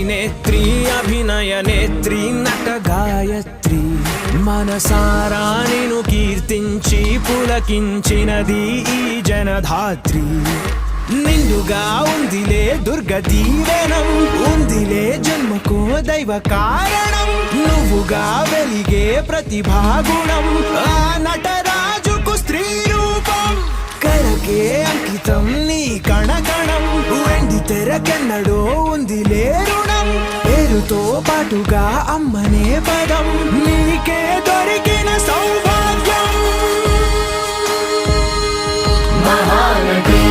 అభినేత్రి అభినయ నేత్రి నట గాయత్రి మనసారా నిను కీర్తించి పులకించినది ఈ జనధాత్రి నిండుగా ఉందిలే దుర్గ దీవెనం ఉందిలే జన్మకో దైవ కారణం నువ్వుగా వెలిగే ప్రతిభాగుణం ఆ నటరాజుకు స్త్రీ రూపం కళకే అంకితం నీ కణకణం వెండి తెరకెన్నడో ఉందిలే రుణం పేరుతో పాటుగా అమ్మనే పదం నీకే దొరికిన సౌభాగ్యం మహానటి